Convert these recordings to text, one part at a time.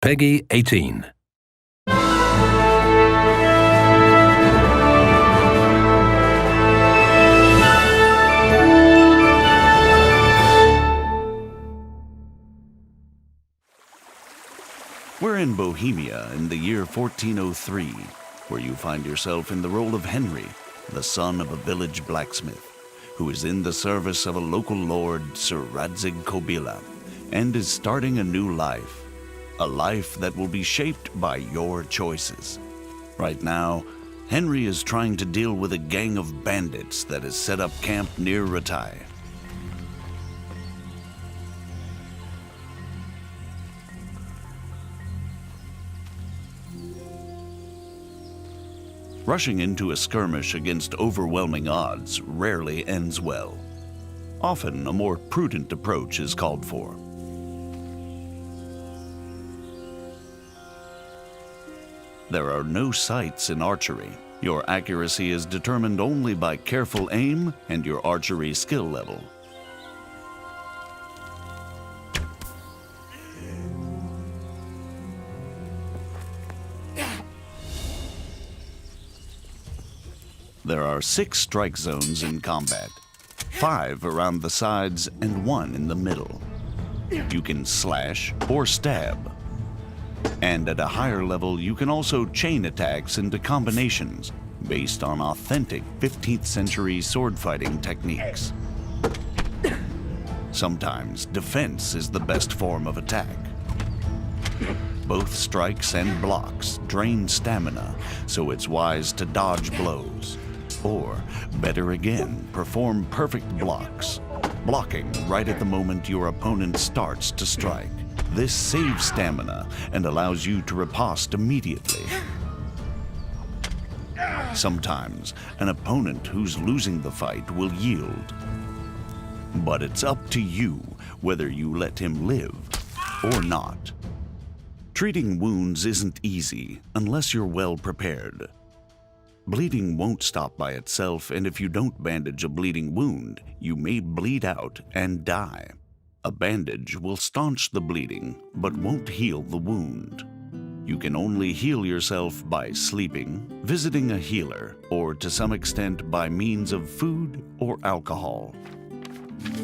Peggy 18. We're in Bohemia in the year 1403, where you find yourself in the role of Henry, the son of a village blacksmith, who is in the service of a local lord, Sir Radzig Kobyla, and is starting a new life. A life that will be shaped by your choices. Right now, Henry is trying to deal with a gang of bandits that has set up camp near Ratai. Rushing into a skirmish against overwhelming odds rarely ends well. Often, a more prudent approach is called for. There are no sights in archery. Your accuracy is determined only by careful aim and your archery skill level. There are 6 strike zones in combat, 5 around the sides and 1 in the middle. You can slash or stab. And at a higher level, you can also chain attacks into combinations based on authentic 15th century sword fighting techniques. Sometimes defense is the best form of attack. Both strikes and blocks drain stamina, so it's wise to dodge blows. Or, better again, perform perfect blocks, blocking right at the moment your opponent starts to strike. This saves stamina and allows you to riposte immediately. Sometimes, an opponent who's losing the fight will yield. But it's up to you whether you let him live or not. Treating wounds isn't easy unless you're well prepared. Bleeding won't stop by itself, and if you don't bandage a bleeding wound, you may bleed out and die. A bandage will staunch the bleeding, but won't heal the wound. You can only heal yourself by sleeping, visiting a healer, or to some extent by means of food or alcohol.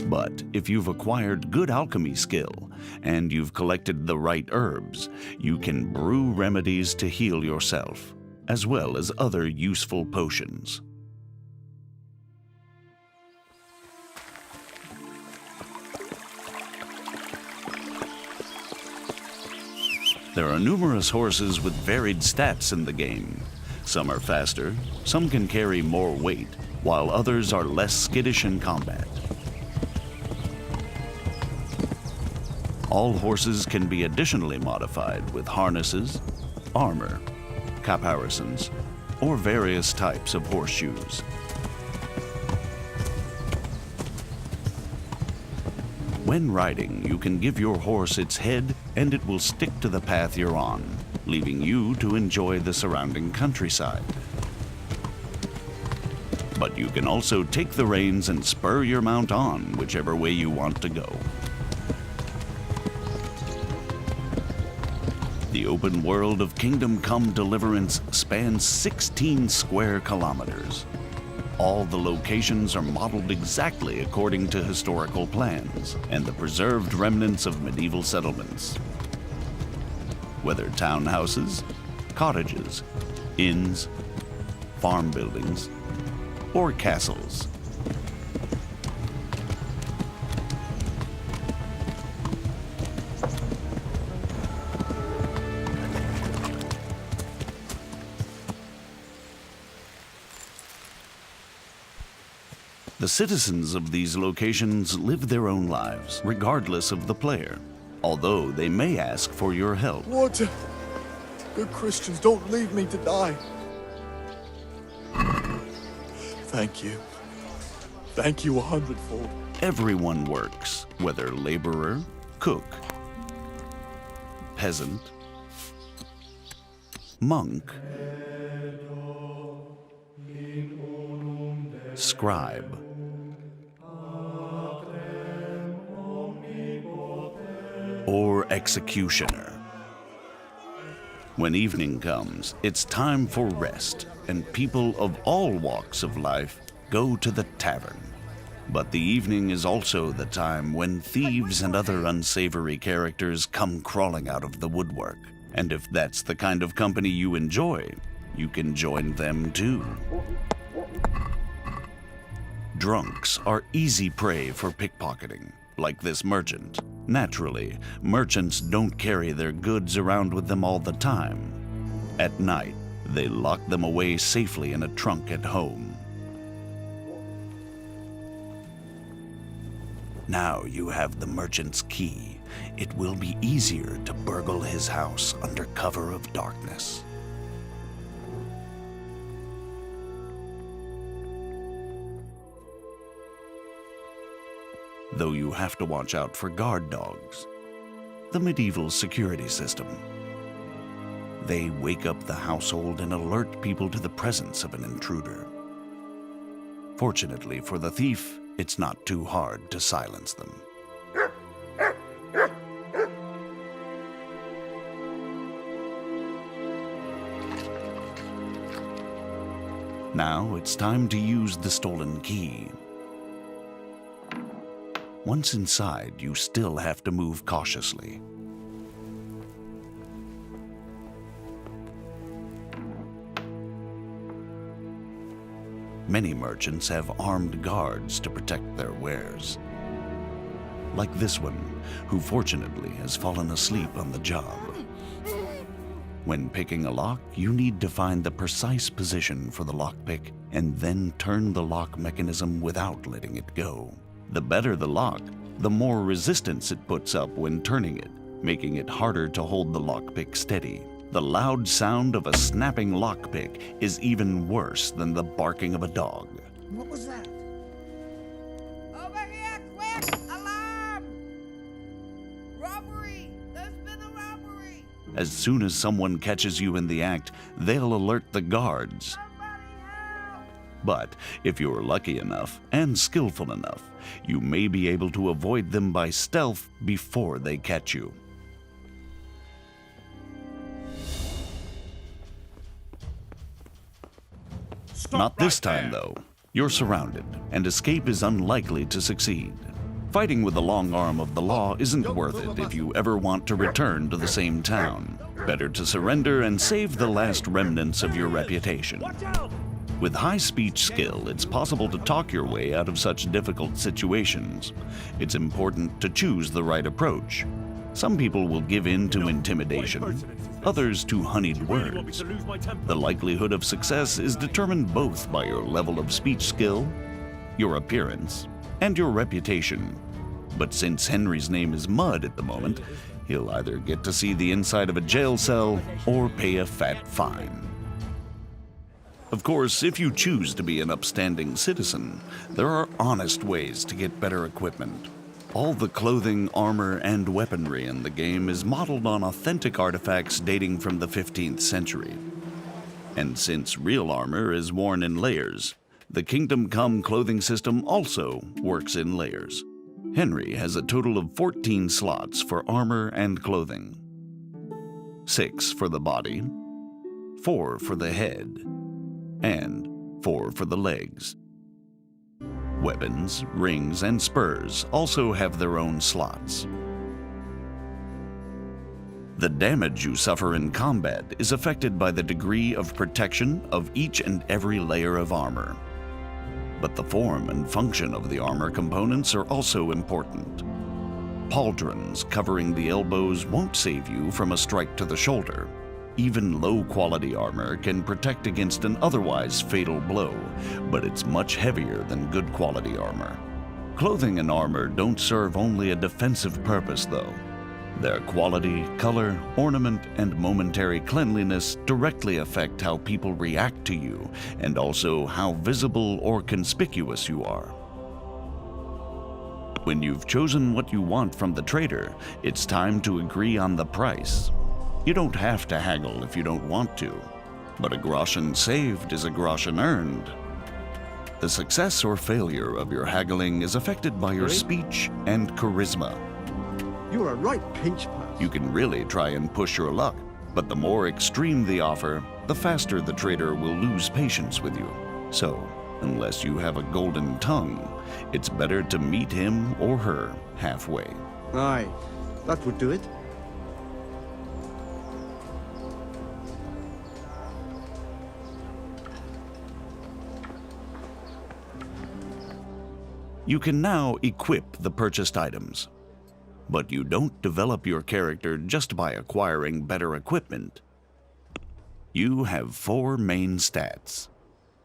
But if you've acquired good alchemy skill, and you've collected the right herbs, you can brew remedies to heal yourself, as well as other useful potions. There are numerous horses with varied stats in the game. Some are faster, some can carry more weight, while others are less skittish in combat. All horses can be additionally modified with harnesses, armor, caparisons, or various types of horseshoes. When riding, you can give your horse its head and it will stick to the path you're on, leaving you to enjoy the surrounding countryside. But you can also take the reins and spur your mount on whichever way you want to go. The open world of Kingdom Come Deliverance spans 16 square kilometers. All the locations are modeled exactly according to historical plans and the preserved remnants of medieval settlements. Whether townhouses, cottages, inns, farm buildings, or castles. The citizens of these locations live their own lives, regardless of the player, although they may ask for your help. Lord, good Christians, don't leave me to die. Thank you. Thank you 100-fold. Everyone works, whether laborer, cook, peasant, monk, scribe, or executioner. When evening comes, it's time for rest, and people of all walks of life go to the tavern. But the evening is also the time when thieves and other unsavory characters come crawling out of the woodwork. And if that's the kind of company you enjoy, you can join them too. Drunks are easy prey for pickpocketing, like this merchant. Naturally, merchants don't carry their goods around with them all the time. At night, they lock them away safely in a trunk at home. Now you have the merchant's key. It will be easier to burgle his house under cover of darkness. Though you have to watch out for guard dogs, the medieval security system. They wake up the household and alert people to the presence of an intruder. Fortunately for the thief, it's not too hard to silence them. Now it's time to use the stolen key. Once inside, you still have to move cautiously. Many merchants have armed guards to protect their wares. Like this one, who fortunately has fallen asleep on the job. When picking a lock, you need to find the precise position for the lockpick and then turn the lock mechanism without letting it go. The better the lock, the more resistance it puts up when turning it, making it harder to hold the lockpick steady. The loud sound of a snapping lockpick is even worse than the barking of a dog. What was that? Over here, quick! Alarm! Robbery! There's been a robbery! As soon as someone catches you in the act, they'll alert the guards. Somebody help! But if you're lucky enough and skillful enough, you may be able to avoid them by stealth before they catch you. Not this time, though. You're surrounded, and escape is unlikely to succeed. Fighting with the long arm of the law isn't worth it if you ever want to return to the same town. Better to surrender and save the last remnants of your reputation. With high speech skill, it's possible to talk your way out of such difficult situations. It's important to choose the right approach. Some people will give in to intimidation, others to honeyed words. The likelihood of success is determined both by your level of speech skill, your appearance, and your reputation. But since Henry's name is Mud at the moment, he'll either get to see the inside of a jail cell or pay a fat fine. Of course, if you choose to be an upstanding citizen, there are honest ways to get better equipment. All the clothing, armor, and weaponry in the game is modeled on authentic artifacts dating from the 15th century. And since real armor is worn in layers, the Kingdom Come clothing system also works in layers. Henry has a total of 14 slots for armor and clothing. 6 for the body, 4 for the head, and 4 for the legs. Weapons, rings, and spurs also have their own slots. The damage you suffer in combat is affected by the degree of protection of each and every layer of armor. But the form and function of the armor components are also important. Pauldrons covering the elbows won't save you from a strike to the shoulder. Even low-quality armor can protect against an otherwise fatal blow, but it's much heavier than good-quality armor. Clothing and armor don't serve only a defensive purpose, though. Their quality, color, ornament, and momentary cleanliness directly affect how people react to you, and also how visible or conspicuous you are. When you've chosen what you want from the trader, it's time to agree on the price. You don't have to haggle if you don't want to, but a groschen saved is a groschen earned. The success or failure of your haggling is affected by your speech and charisma. You're a right pinch pass. You can really try and push your luck, But the more extreme the offer, the faster the trader will lose patience with you. So, unless you have a golden tongue, it's better to meet him or her halfway. Aye, that would do it. You can now equip the purchased items. But you don't develop your character just by acquiring better equipment. You have 4 main stats: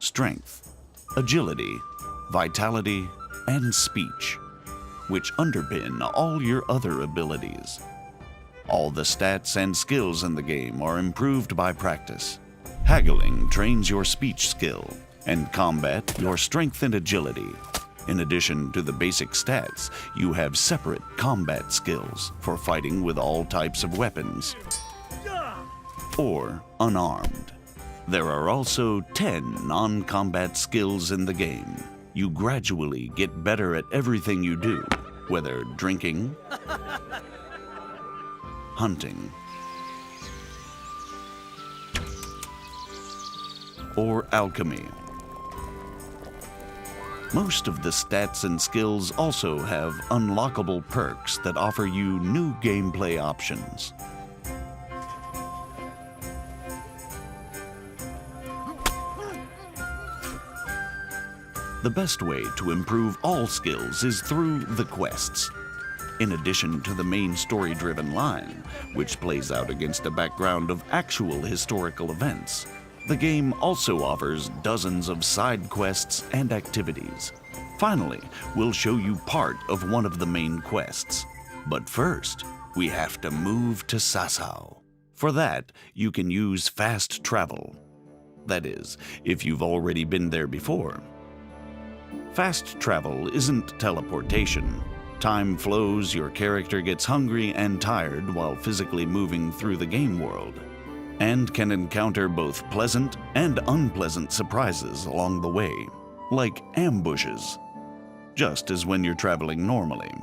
strength, agility, vitality, and speech, which underpin all your other abilities. All the stats and skills in the game are improved by practice. Haggling trains your speech skill, and combat your strength and agility. In addition to the basic stats, you have separate combat skills for fighting with all types of weapons, or unarmed. There are also 10 non-combat skills in the game. You gradually get better at everything you do, whether drinking, hunting, or alchemy. Most of the stats and skills also have unlockable perks that offer you new gameplay options. The best way to improve all skills is through the quests. In addition to the main story-driven line, which plays out against a background of actual historical events, the game also offers dozens of side quests and activities. Finally, we'll show you part of one of the main quests. But first, we have to move to Sasau. For that, you can use fast travel. That is, if you've already been there before. Fast travel isn't teleportation. Time flows, your character gets hungry and tired while physically moving through the game world, and can encounter both pleasant and unpleasant surprises along the way, like ambushes, just as when you're traveling normally.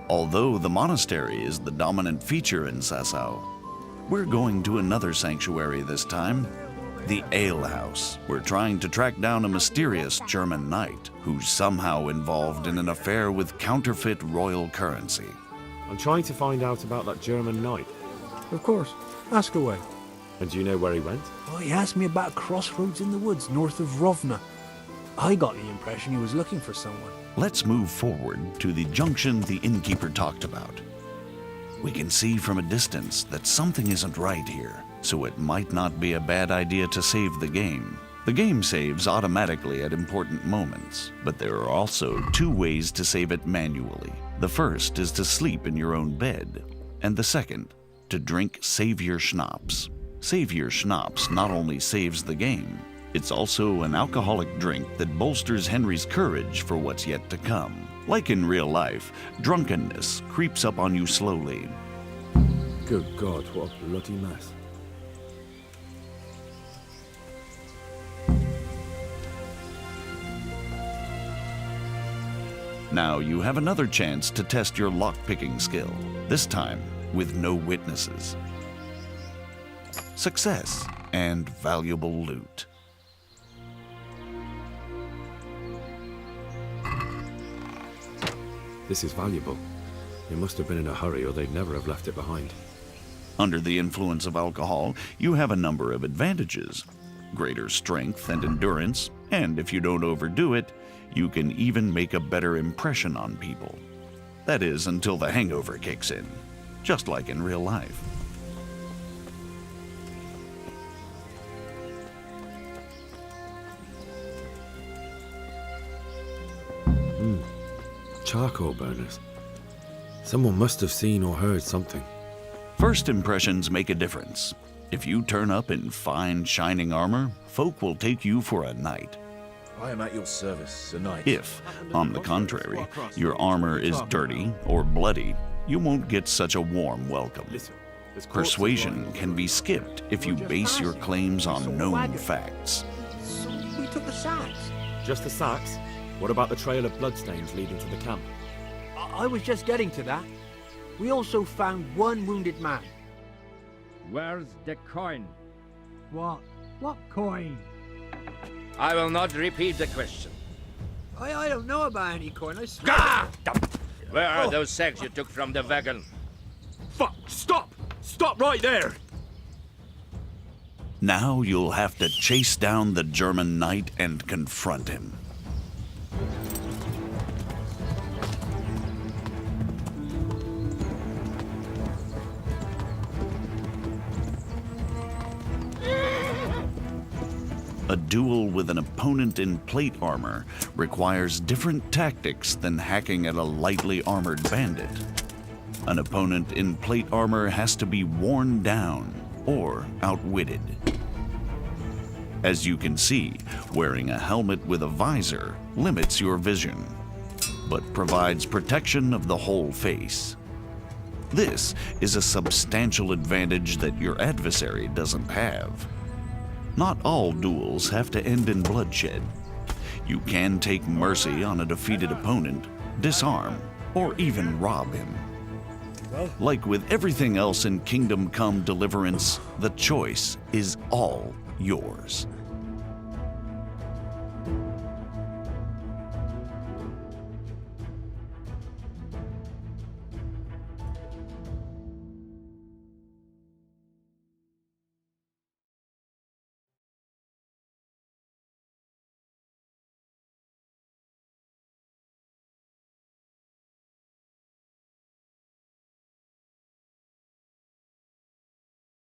Although the monastery is the dominant feature in Sasau, we're going to another sanctuary this time, the Ale House. We're trying to track down a mysterious German knight who's somehow involved in an affair with counterfeit royal currency. I'm trying to find out about that German knight. Of course. Ask away. And do you know where he went? Oh, he asked me about a crossroads in the woods north of Rovna. I got the impression he was looking for someone. Let's move forward to the junction the innkeeper talked about. We can see from a distance that something isn't right here, so it might not be a bad idea to save the game. The game saves automatically at important moments, but there are also 2 ways to save it manually. The first is to sleep in your own bed, and the second, to drink Savior Schnapps. Savior Schnapps not only saves the game, it's also an alcoholic drink that bolsters Henry's courage for what's yet to come. Like in real life, drunkenness creeps up on you slowly. Good God, what a bloody mess. Now you have another chance to test your lock-picking skill, this time with no witnesses. Success and valuable loot. This is valuable. They must have been in a hurry or they'd never have left it behind. Under the influence of alcohol, you have a number of advantages. Greater strength and endurance, and if you don't overdo it, you can even make a better impression on people. That is, until the hangover kicks in, just like in real life. Charcoal burners. Someone must have seen or heard something. First impressions make a difference. If you turn up in fine, shining armor, folk will take you for a knight. I am at your service, Sir Knight. If, on the contrary, your armor is dirty or bloody, you won't get such a warm welcome. Persuasion can be skipped if you base your claims on known facts. So we took the sacks. Just the sacks? What about the trail of bloodstains leading to the camp? I was just getting to that. We also found one wounded man. Where's the coin? What? What coin? I will not repeat the question. I don't know about any coin, I swear. Ah! Where are those sacks you took from the wagon? Fuck! Stop! Stop right there! Now you'll have to chase down the German knight and confront him. A duel with an opponent in plate armor requires different tactics than hacking at a lightly armored bandit. An opponent in plate armor has to be worn down or outwitted. As you can see, wearing a helmet with a visor limits your vision, but provides protection of the whole face. This is a substantial advantage that your adversary doesn't have. Not all duels have to end in bloodshed. You can take mercy on a defeated opponent, disarm, or even rob him. Like with everything else in Kingdom Come Deliverance, the choice is all yours.